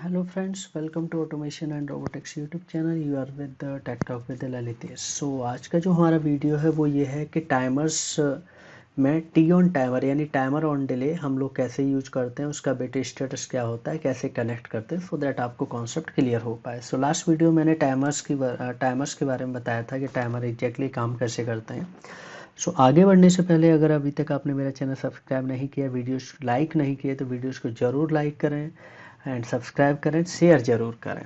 Hello friends, welcome to Automation and Robotics YouTube channel. You are with the Tech Talk with Lalitesh. सो आज का जो हमारा video है वो ये है कि टाइमर्स में टी ऑन टाइमर यानी टाइमर ऑन डिले हम लोग कैसे यूज करते हैं, उसका बिट स्टेटस क्या होता है, कैसे कनेक्ट करते हैं, सो दैट आपको कॉन्सेप्ट क्लियर हो पाए। सो लास्ट वीडियो मैंने टाइमर्स के बारे में बताया था कि टाइमर एग्जैक्टली काम कैसे करते हैं। सो आगे बढ़ने से पहले अगर अभी तक आपने मेरा चैनल सब्सक्राइब नहीं किया, वीडियोस लाइक नहीं किए, तो वीडियोस को ज़रूर लाइक करें एंड सब्सक्राइब करें, शेयर ज़रूर करें।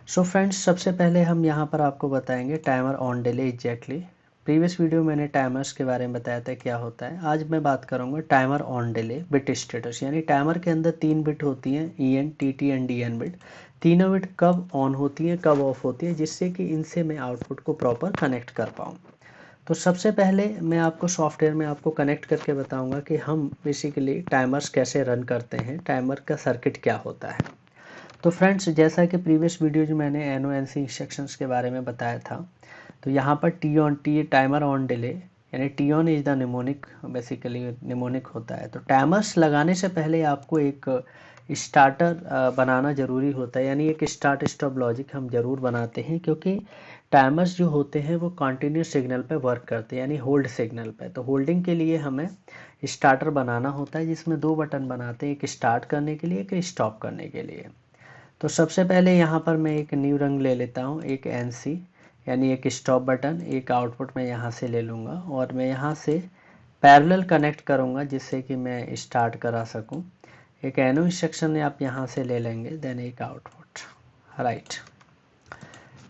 सो फ्रेंड्स, सबसे पहले हम यहाँ पर आपको बताएंगे timer on delay exactly. Previous video मैंने टाइमर्स के बारे में बताया था क्या होता है। आज मैं बात करूँगा timer on delay bit status. यानी टाइमर के अंदर 3 बिट होती हैं, EN, TT and DN bit. तीनों बिट कब ऑन होती हैं, कब ऑफ होती है, जिससे कि इनसे मैं आउटपुट को प्रॉपर कनेक्ट कर पाऊँ। तो सबसे पहले मैं आपको सॉफ्टवेयर में आपको कनेक्ट करके बताऊंगा कि हम बेसिकली टाइमर्स कैसे रन करते हैं, टाइमर का सर्किट क्या होता है। तो फ्रेंड्स, जैसा कि प्रीवियस वीडियो जो मैंने NONC इंस्ट्रक्शंस के बारे में बताया था, तो यहाँ पर टी टाइमर ऑन डिले यानी T on is the mnemonic, basically mnemonic होता है। तो टाइमर्स लगाने से पहले आपको एक स्टार्टर बनाना ज़रूरी होता है, यानी एक स्टार्ट स्टॉप लॉजिक हम ज़रूर बनाते हैं, क्योंकि टाइमर्स जो होते हैं वो कंटिन्यूस सिग्नल पे वर्क करते हैं, यानी होल्ड सिग्नल पे। तो होल्डिंग के लिए हमें स्टार्टर बनाना होता है, जिसमें 2 बटन बनाते हैं, एक स्टार्ट करने के लिए, एक स्टॉप करने के लिए। तो सबसे पहले यहाँ पर मैं एक न्यू रंग ले लेता हूँ, एक NC यानी एक स्टॉप बटन, एक आउटपुट मैं यहाँ से ले लूँगा और मैं यहाँ से पैरेलल कनेक्ट करूँगा जिससे कि मैं स्टार्ट करा सकूँ। एक NO इंस्ट्रक्शन आप यहाँ से ले लेंगे, देन एक आउटपुट, राइट।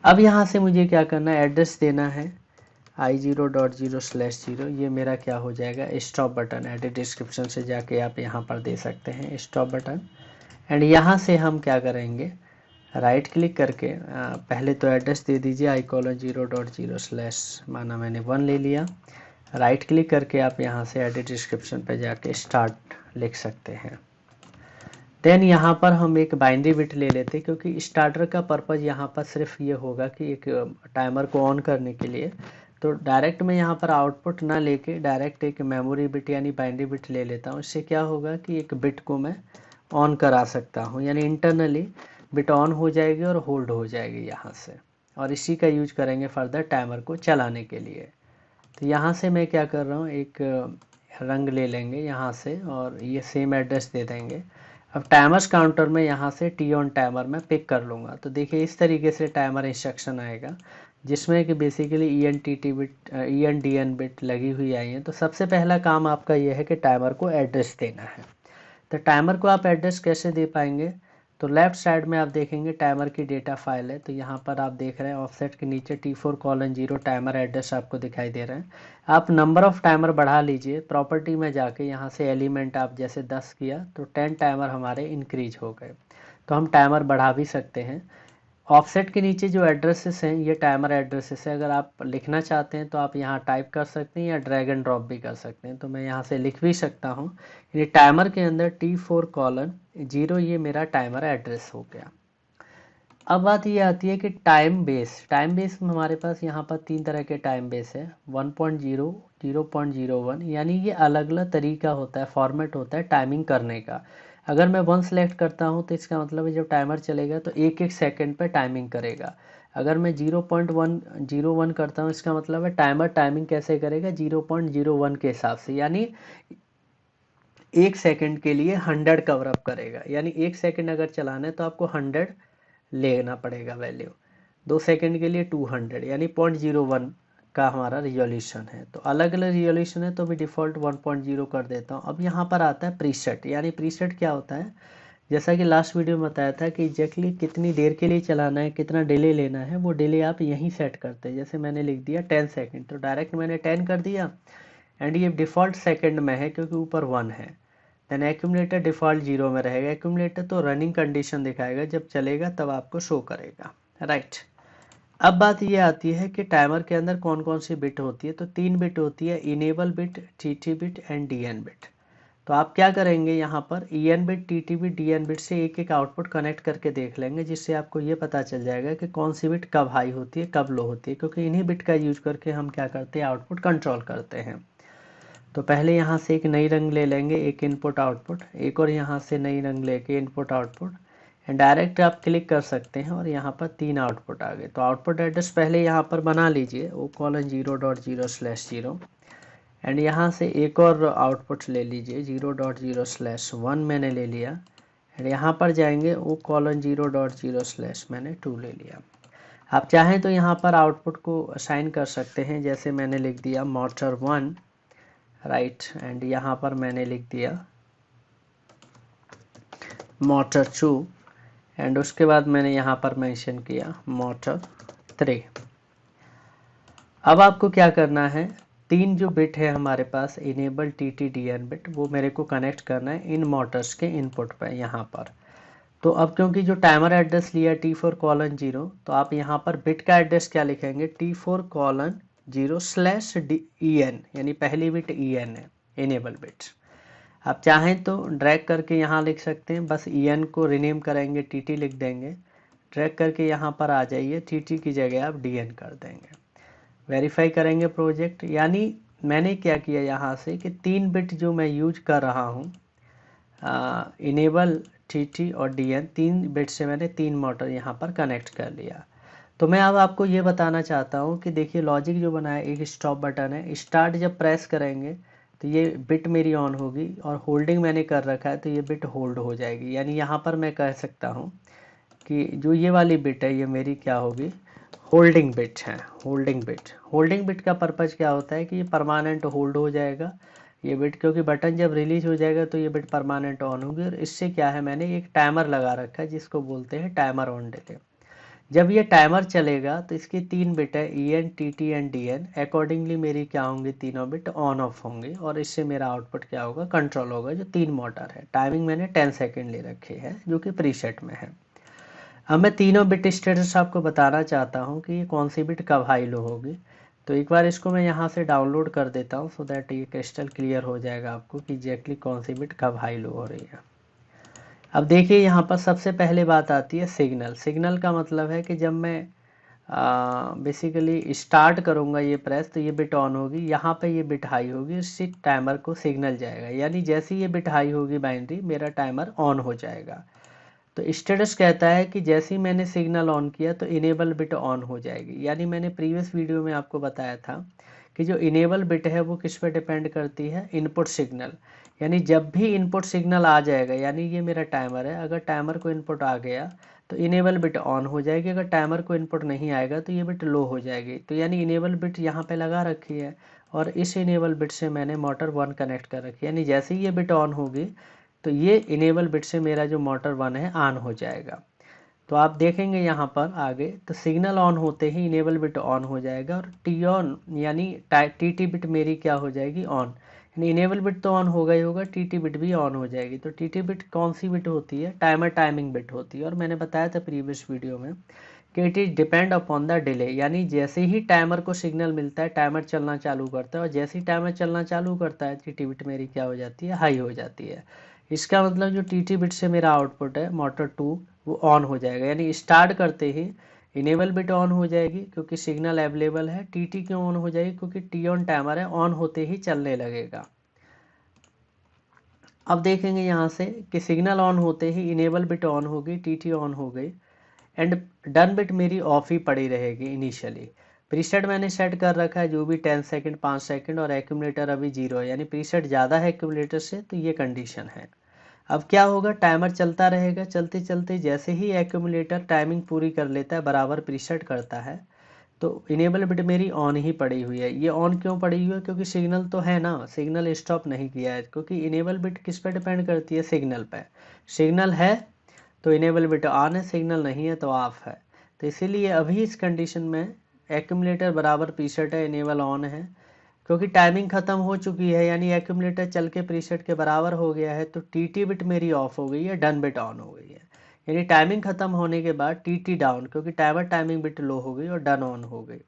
अब यहाँ से मुझे क्या करना है, एड्रेस देना है i0.0/0। ये मेरा क्या हो जाएगा, स्टॉप बटन। एडिट डिस्क्रिप्शन से जाके आप यहाँ पर दे सकते हैं स्टॉप बटन। एंड यहाँ से हम क्या करेंगे, राइट क्लिक करके पहले तो एड्रेस दे दीजिए i:0.0/ माना मैंने 1 ले लिया। राइट क्लिक करके आप यहाँ से एडिट डिस्क्रिप्शन पे जाके स्टार्ट लिख सकते हैं। देन यहाँ पर हम एक बाइनरी बिट ले लेते हैं, क्योंकि स्टार्टर का पर्पज़ यहाँ पर सिर्फ ये होगा कि एक टाइमर को ऑन करने के लिए। तो डायरेक्ट मैं यहाँ पर आउटपुट ना लेके डायरेक्ट एक मेमोरी बिट यानी बाइनरी बिट ले लेता हूँ। इससे क्या होगा कि एक बिट को मैं ऑन करा सकता हूँ, यानी इंटरनली बिट ऑन हो जाएगी और होल्ड हो जाएगी यहाँ से, और इसी का यूज करेंगे फर्दर टाइमर को चलाने के लिए। तो यहाँ से मैं क्या कर रहा हूँ, एक रंग ले लेंगे यहाँ से और ये सेम एड्रेस दे देंगे। अब टाइमर्स काउंटर में यहाँ से टी ऑन टाइमर में पिक कर लूँगा। तो देखिए इस तरीके से टाइमर इंस्ट्रक्शन आएगा, जिसमें कि basically EN bit, EN DN bit लगी हुई आई है। तो सबसे पहला काम आपका यह है कि टाइमर को एड्रेस देना है। तो टाइमर को आप एड्रेस कैसे दे पाएंगे, तो लेफ्ट साइड में आप देखेंगे टाइमर की डेटा फाइल है। तो यहाँ पर आप देख रहे हैं ऑफसेट के नीचे T4:0 टाइमर एड्रेस आपको दिखाई दे रहा है। आप नंबर ऑफ़ टाइमर बढ़ा लीजिए, प्रॉपर्टी में जाके यहाँ से एलिमेंट आप जैसे 10 किया तो 10 टाइमर हमारे इंक्रीज हो गए। तो हम टाइमर बढ़ा भी सकते हैं। ऑफसेट के नीचे जो एड्रेसेस हैं ये टाइमर एड्रेसेस है। अगर आप लिखना चाहते हैं तो आप यहाँ टाइप कर सकते हैं या ड्रैग एंड ड्रॉप भी कर सकते हैं। तो मैं यहाँ से लिख भी सकता हूँ। ये टाइमर के अंदर T4:0 ये मेरा टाइमर एड्रेस हो गया। अब बात ये आती है कि टाइम बेस में हमारे पास यहाँ पर 3 तरह के टाइम बेस है, 1.0, 0.01। यानी ये अलग अलग तरीका होता है, फॉर्मेट होता है टाइमिंग करने का। अगर मैं 1 सेलेक्ट करता हूँ तो इसका मतलब है जब टाइमर चलेगा तो 1-1 सेकंड पे टाइमिंग करेगा। अगर मैं 0.101 करता हूँ, इसका मतलब है टाइमर टाइमिंग कैसे करेगा, 0.01 के हिसाब से, यानी 1 सेकंड के लिए 100 कवर अप करेगा। यानी 1 सेकंड अगर चलाना है तो आपको 100 लेना पड़ेगा वैल्यू, 2 सेकंड के लिए 200, यानी 0.01 का हमारा रिजोल्यूशन है। तो अलग अलग रिजोल्यूशन है तो भी डिफ़ॉल्ट 1.0 कर देता हूँ। अब यहाँ पर आता है प्रीसेट। यानी प्रीसेट क्या होता है, जैसा कि लास्ट वीडियो में बताया था कि एग्जैक्टली कितनी देर के लिए चलाना है, कितना डिले लेना है, वो डिले आप यहीं सेट करते हैं। जैसे मैंने लिख दिया 10 सेकंड, तो डायरेक्ट मैंने 10 कर दिया एंड ये डिफ़ॉल्ट सेकंड में है क्योंकि ऊपर 1 है। देन एक्यूमुलेटर डिफ़ॉल्ट 0 में रहेगा। एक्यूमुलेटर तो रनिंग कंडीशन दिखाएगा, जब चलेगा तब आपको शो करेगा, राइट। अब बात ये आती है कि टाइमर के अंदर कौन कौन सी बिट होती है। तो 3 बिट होती है, enable bit, TT bit and DN bit. तो आप क्या करेंगे, यहाँ पर EN bit, TT bit, DN bit से एक एक आउटपुट कनेक्ट करके देख लेंगे, जिससे आपको ये पता चल जाएगा कि कौन सी बिट कब हाई होती है, कब लो होती है, क्योंकि इन्हीं बिट का यूज करके हम क्या करते हैं, आउटपुट कंट्रोल करते हैं। तो पहले यहाँ से एक नई रंग ले लेंगे, एक इनपुट आउटपुट, एक और यहाँ से नई रंग लेके इनपुट आउटपुट, एंड डायरेक्ट आप क्लिक कर सकते हैं और यहाँ पर 3 आउटपुट आ गए। तो आउटपुट एड्रेस पहले यहाँ पर बना लीजिए O:0.0/0 एंड यहाँ से एक और आउटपुट ले लीजिए 0.0/1 मैंने ले लिया एंड यहाँ पर जाएंगे O:0.0/ मैंने 2 ले लिया। आप चाहें तो यहाँ पर आउटपुट को असाइन कर सकते हैं, जैसे मैंने लिख दिया मोटर 1 राइट एंड यहाँ पर मैंने लिख दिया मोटर 2 एंड उसके बाद मैंने यहाँ पर मेंशन किया मोटर 3। अब आपको क्या करना है, 3 जो बिट है हमारे पास इनेबल TTDN बिट, वो मेरे को कनेक्ट करना है इन मोटर्स के इनपुट पर यहाँ पर। तो अब क्योंकि जो टाइमर एड्रेस लिया T4:0, तो आप यहाँ पर बिट का एड्रेस क्या लिखेंगे T4:0/EN, यानी पहली बिट EN है, इनेबल बिट। आप चाहें तो ड्रैग करके यहाँ लिख सकते हैं, बस EN को रिनेम करेंगे TT लिख देंगे, ड्रैग करके यहाँ पर आ जाइए, TT की जगह आप DN कर देंगे। वेरीफाई करेंगे प्रोजेक्ट, यानी मैंने क्या किया यहाँ से कि 3 बिट जो मैं यूज कर रहा हूँ इनेबल TT और DN, 3 बिट से मैंने 3 मोटर यहाँ पर कनेक्ट कर लिया। तो मैं अब आपको ये बताना चाहता हूँ कि देखिए लॉजिक जो बनाया, एक स्टॉप बटन है, स्टार्ट जब प्रेस करेंगे तो ये बिट मेरी ऑन होगी और होल्डिंग मैंने कर रखा है तो ये बिट होल्ड हो जाएगी। यानी यहाँ पर मैं कह सकता हूँ कि जो ये वाली बिट है ये मेरी क्या होगी, होल्डिंग बिट है। होल्डिंग बिट का पर्पज़ क्या होता है कि ये परमानेंट होल्ड हो जाएगा ये बिट, क्योंकि बटन जब रिलीज हो जाएगा तो ये बिट परमानेंट ऑन होगी। और इससे क्या है, मैंने एक टाइमर लगा रखा है जिसको बोलते हैं टाइमर ऑन डिले। जब ये टाइमर चलेगा तो इसकी 3 बिट है EN, TT and DN, accordingly मेरी क्या होंगी, तीनों बिट ऑन ऑफ होंगी और इससे मेरा आउटपुट क्या होगा, कंट्रोल होगा। जो 3 मोटर है, टाइमिंग मैंने 10 सेकेंड ले रखी है जो कि प्रीसेट में है। अब मैं तीनों बिट स्टेटस आपको बताना चाहता हूँ कि ये कौन सी बिट कब हाई लो होगी। तो एक बार इसको मैं यहाँ से डाउनलोड कर देता हूँ सो दैट ये क्रिस्टल क्लियर हो जाएगा आपको कि एग्जैक्टली कौन सी बिट कब हाई लो हो रही है। अब देखिए यहाँ पर सबसे पहले बात आती है सिग्नल। सिग्नल का मतलब है कि जब मैं बेसिकली स्टार्ट करूँगा ये प्रेस तो ये बिट ऑन होगी, यहाँ पे ये बिट हाई होगी, इससे टाइमर को सिग्नल जाएगा, यानी जैसे ये बिट हाई होगी बाइनरी, मेरा टाइमर ऑन हो जाएगा। तो स्टेटस कहता है कि जैसे ही मैंने सिग्नल ऑन किया तो इनेबल बिट ऑन हो जाएगी। यानी मैंने प्रीवियस वीडियो में आपको बताया था कि जो इनेबल बिट है वो किस पे डिपेंड करती है, इनपुट सिग्नल। यानी जब भी इनपुट सिग्नल आ जाएगा, यानी ये मेरा टाइमर है, अगर टाइमर को इनपुट आ गया तो इनेबल बिट ऑन हो जाएगी, अगर टाइमर को इनपुट नहीं आएगा तो ये बिट लो हो जाएगी। तो यानी इनेबल बिट यहाँ पे लगा रखी है और इस इनेबल बिट से मैंने मोटर 1 कनेक्ट कर रखी है, यानी जैसे ही ये बिट ऑन होगी तो ये इनेबल बिट से मेरा जो मोटर 1 है ऑन हो जाएगा। तो आप देखेंगे यहाँ पर आगे तो सिग्नल ऑन होते ही इनेबल बिट ऑन हो जाएगा और टी ऑन यानी TT बिट मेरी क्या हो जाएगी, ऑन। यानी इनेबल बिट तो ऑन होगा ही होगा, TT बिट भी ऑन हो जाएगी। तो TT बिट कौन सी बिट होती है, टाइमर टाइमिंग बिट होती है। और मैंने बताया था प्रीवियस वीडियो में कि it is depend upon the delay, यानी जैसे ही टाइमर को सिग्नल मिलता है टाइमर चलना चालू करता है और जैसे ही टाइमर चलना चालू करता है TT बिट मेरी क्या हो जाती है, हाई हो जाती है। इसका मतलब जो TT बिट से मेरा आउटपुट है मोटर 2 वो ऑन हो जाएगा, यानी स्टार्ट करते ही इनेबल बिट ऑन हो जाएगी क्योंकि सिग्नल अवेलेबल है। TT क्यों ऑन हो जाएगी, क्योंकि टी ऑन टाइमर है, ऑन होते ही चलने लगेगा। अब देखेंगे यहाँ से कि सिग्नल ऑन होते ही इनेबल बिट ऑन होगी, TT ऑन हो गई एंड डन बिट मेरी ऑफ ही पड़ी रहेगी इनिशियली। प्रीसेट मैंने सेट कर रखा है जो भी 10 सेकंड 5 सेकंड और एक्यूमुलेटर अभी 0 है, यानी प्रीसेट ज़्यादा है एक्यूमुलेटर से, तो ये कंडीशन है। अब क्या होगा, टाइमर चलता रहेगा, चलते चलते जैसे ही एक्यूमुलेटर टाइमिंग पूरी कर लेता है, बराबर प्रीसेट करता है, तो इनेबल बिट मेरी ऑन ही पड़ी हुई है। ये ऑन क्यों पड़ी हुई है, क्योंकि सिग्नल तो है ना, सिग्नल स्टॉप नहीं किया है, क्योंकि इनेबल बिट किस पे डिपेंड करती है, सिग्नल पे। सिग्नल है तो इनेबल बिट ऑन है, सिग्नल नहीं है तो ऑफ है। तो इसीलिए अभी इस कंडीशन में एक्यूमुलेटर बराबर प्रीसेट है, इनेबल ऑन है, क्योंकि टाइमिंग ख़त्म हो चुकी है, यानी एक्यूमुलेटर चल के प्रीसेट के बराबर हो गया है, तो TT बिट मेरी ऑफ हो गई है, डन बिट ऑन हो गई है। यानी टाइमिंग ख़त्म होने के बाद TT डाउन, क्योंकि टाइमर टाइमिंग बिट लो हो गई और डन ऑन हो गई।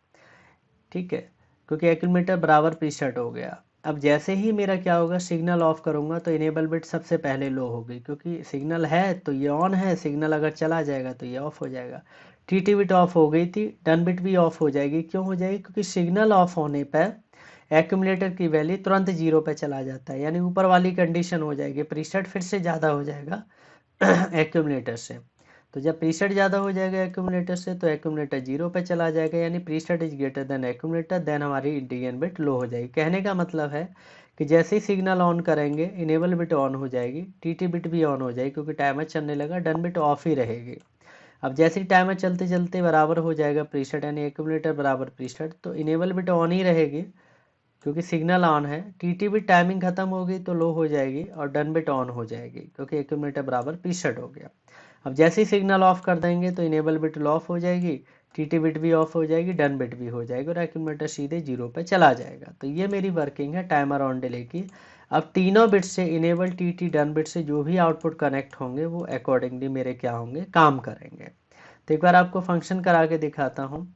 ठीक है, क्योंकि एक्यूमुलेटर बराबर प्रीसेट हो गया। अब जैसे ही मेरा क्या होगा, सिग्नल ऑफ करूंगा तो इनेबल बिट सबसे पहले लो होगी, क्योंकि सिग्नल है तो ये ऑन है, सिग्नल अगर चला जाएगा तो ये ऑफ हो जाएगा। TT बिट ऑफ हो गई थी, डन बिट भी ऑफ हो जाएगी। क्यों हो जाएगी, क्योंकि सिग्नल ऑफ होने पर एक्यूमुलेटर की वैल्यू तुरंत 0 पे चला जाता है, यानी ऊपर वाली कंडीशन हो जाएगी, प्रीसेट फिर से ज़्यादा हो जाएगा एक्यूमुलेटर से। तो जब प्रीसेट ज़्यादा हो जाएगा एक्यूमुलेटर से तो एक्यूमुलेटर 0 पे चला जाएगा, यानी preset is greater than accumulator, then हमारी DN बिट लो हो जाएगी। कहने का मतलब है कि जैसे ही सिग्नल ऑन करेंगे इनेबल बिट ऑन हो जाएगी, TT बिट भी ऑन हो जाएगी क्योंकि टाइमर चलने लगा, डन बिट ऑफ ही रहेगी। अब जैसे ही टाइमर चलते चलते बराबर हो जाएगा प्रीसेट यानी एक्यूमुलेटर बराबर प्रीसेट, तो इनेबल बिट ऑन ही रहेगी क्योंकि सिग्नल ऑन है। TT बिट टाइमिंग खत्म होगी तो लो हो जाएगी और डन बिट ऑन हो जाएगी क्योंकि एक्यूमुलेटर बराबर प्रीसेट हो गया। अब जैसे ही सिग्नल ऑफ कर देंगे तो इनेबल बिट ऑफ हो जाएगी, TT बिट भी ऑफ हो जाएगी, डन बिट भी हो जाएगी और एक्यूमुलेटर सीधे 0 पे चला जाएगा। तो ये मेरी वर्किंग है टाइमर ऑन डिले की। अब तीनों बिट से इनेबल, TT, डन बिट से जो भी आउटपुट कनेक्ट होंगे वो अकॉर्डिंगली मेरे क्या होंगे, काम करेंगे। तो एक बार आपको फंक्शन करा के दिखाता हूँ।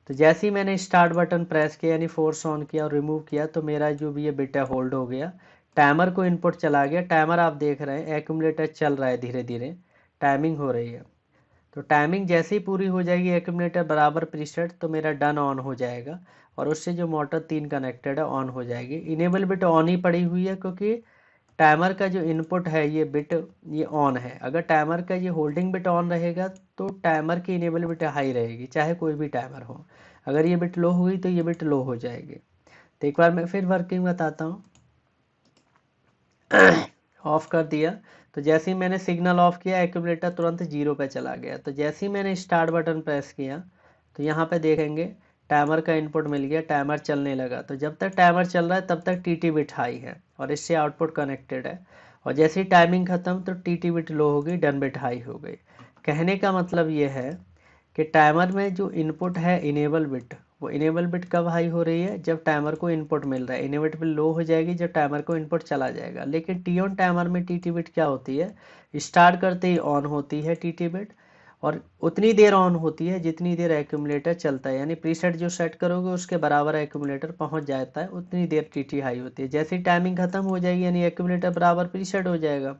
तो जैसे ही मैंने स्टार्ट बटन प्रेस किया यानी फोर्स ऑन किया और रिमूव किया तो मेरा जो भी ये बिट है होल्ड हो गया, टाइमर को इनपुट चला गया। टाइमर आप देख रहे हैं एक्यूमुलेटर चल रहा है, धीरे धीरे टाइमिंग हो रही है। तो टाइमिंग जैसे ही पूरी हो जाएगी एक्यूमुलेटर बराबर प्रीसेट तो मेरा डन ऑन हो जाएगा और उससे जो मोटर 3 कनेक्टेड है ऑन हो जाएगी। इनेबल बिट ऑन ही पड़ी हुई है क्योंकि टाइमर का जो इनपुट है ये बिट ये ऑन है। अगर टाइमर का ये होल्डिंग बिट ऑन रहेगा तो टाइमर की इनेबल बिट हाई रहेगी चाहे कोई भी टाइमर हो। अगर ये बिट लो हुई तो ये बिट लो हो जाएगी। तो एक बार मैं फिर वर्किंग बताता हूँ। ऑफ कर दिया तो जैसे ही मैंने सिग्नल ऑफ किया एक्यूमुलेटर तुरंत 0 पे चला गया। तो जैसे ही मैंने स्टार्ट बटन प्रेस किया तो यहाँ पे देखेंगे टाइमर का इनपुट मिल गया, टाइमर चलने लगा। तो जब तक टाइमर चल रहा है तब तक TT बिट हाई है और इससे आउटपुट कनेक्टेड है, और जैसे ही टाइमिंग खत्म तो TT बिट लो हो गई, डन बिट हाई हो गई। कहने का मतलब ये है कि टाइमर में जो इनपुट है इनेबल बिट, वो इनेबल बिट कब हाई हो रही है, जब टाइमर को इनपुट मिल रहा है। इनेबल बिट लो हो जाएगी जब टाइमर को इनपुट चला जाएगा। लेकिन टी ऑन टाइमर में TT बिट क्या होती है, स्टार्ट करते ही ऑन होती है TT बिट, और उतनी देर ऑन होती है जितनी देर एक्यूमुलेटर चलता है, यानी प्रीसेट जो सेट करोगे उसके बराबर एक्यूमुलेटर पहुंच जाता है, उतनी देर TT हाई होती है। जैसे ही टाइमिंग खत्म हो जाएगी यानी एक्यूमुलेटर बराबर प्रीसेट हो जाएगा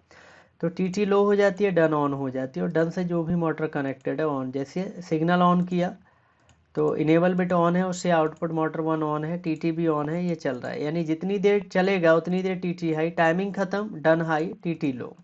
तो TT लो हो जाती है, डन ऑन हो जाती है, और डन से जो भी मोटर कनेक्टेड है ऑन। जैसे सिग्नल ऑन किया तो इनेबल बिट ऑन है, उससे आउटपुट मोटर 1 ऑन है, TT भी ऑन है, ये चल रहा है। यानी जितनी देर चलेगा उतनी देर TT हाई, टाइमिंग खत्म, डन हाई, TT लो।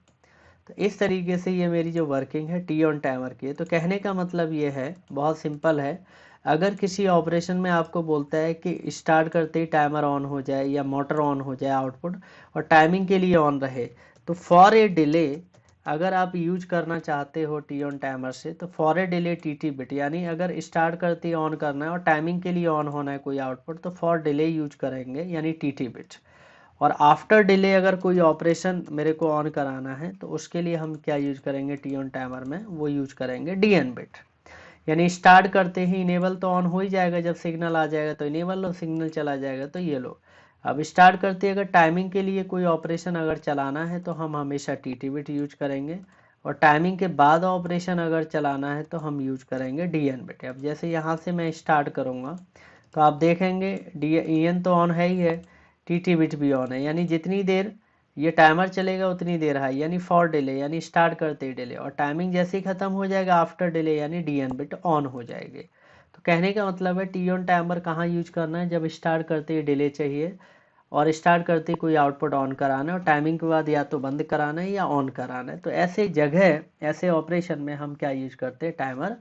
तो इस तरीके से ये मेरी जो वर्किंग है टी ऑन टाइमर की है। तो कहने का मतलब ये है, बहुत सिंपल है। अगर किसी ऑपरेशन में आपको बोलता है कि स्टार्ट करते ही टाइमर ऑन हो जाए या मोटर ऑन हो जाए आउटपुट और टाइमिंग के लिए ऑन रहे, तो फॉर ए डिले अगर आप यूज करना चाहते हो टी ऑन टाइमर से तो for a delay TT bit, यानी अगर स्टार्ट करते ही ऑन करना है और टाइमिंग के लिए ऑन होना है कोई आउटपुट तो फॉर डिले यूज करेंगे यानी TT बिट। और आफ्टर डिले अगर कोई ऑपरेशन मेरे को ऑन कराना है तो उसके लिए हम क्या यूज करेंगे टी ऑन टाइमर में, वो यूज करेंगे DN बिट। यानी स्टार्ट करते ही इनेबल तो ऑन हो ही जाएगा, जब सिग्नल आ जाएगा तो इनेबल लो, सिग्नल चला जाएगा तो ये लो। अब स्टार्ट करते अगर टाइमिंग के लिए कोई ऑपरेशन अगर चलाना है तो हम हमेशा TT बिट यूज करेंगे, और टाइमिंग के बाद ऑपरेशन अगर चलाना है तो हम यूज करेंगे DN बिट। अब जैसे यहाँ से मैं स्टार्ट करूँगा तो आप देखेंगे EN तो ऑन है ही है, TT बिट भी ऑन है, यानी जितनी देर ये टाइमर चलेगा उतनी देर हाई यानी फॉर डिले, यानी स्टार्ट करते ही डिले, और टाइमिंग जैसे ही खत्म हो जाएगा आफ्टर डिले यानी DN बिट ऑन हो जाएगी। तो कहने का मतलब है टी ऑन टाइमर कहाँ यूज करना है, जब स्टार्ट करते ही डिले चाहिए और स्टार्ट करते ही कोई आउटपुट ऑन कराना है और टाइमिंग के बाद या तो बंद कराना है या ऑन कराना है। तो ऐसे जगह ऐसे ऑपरेशन में हम क्या यूज करते हैं, टाइमर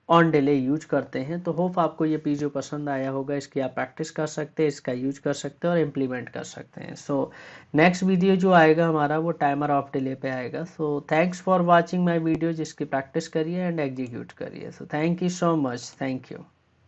ऑन डिले यूज करते हैं। तो होप आपको ये वीडियो पसंद आया होगा, इसकी आप प्रैक्टिस कर सकते हैं, इसका यूज कर सकते हैं और इम्प्लीमेंट कर सकते हैं। सो नेक्स्ट वीडियो जो आएगा हमारा वो टाइमर ऑफ डिले पे आएगा। So thanks for watching my video, जिसकी प्रैक्टिस करिए एंड एग्जीक्यूट करिए। So thank you so much, thank you.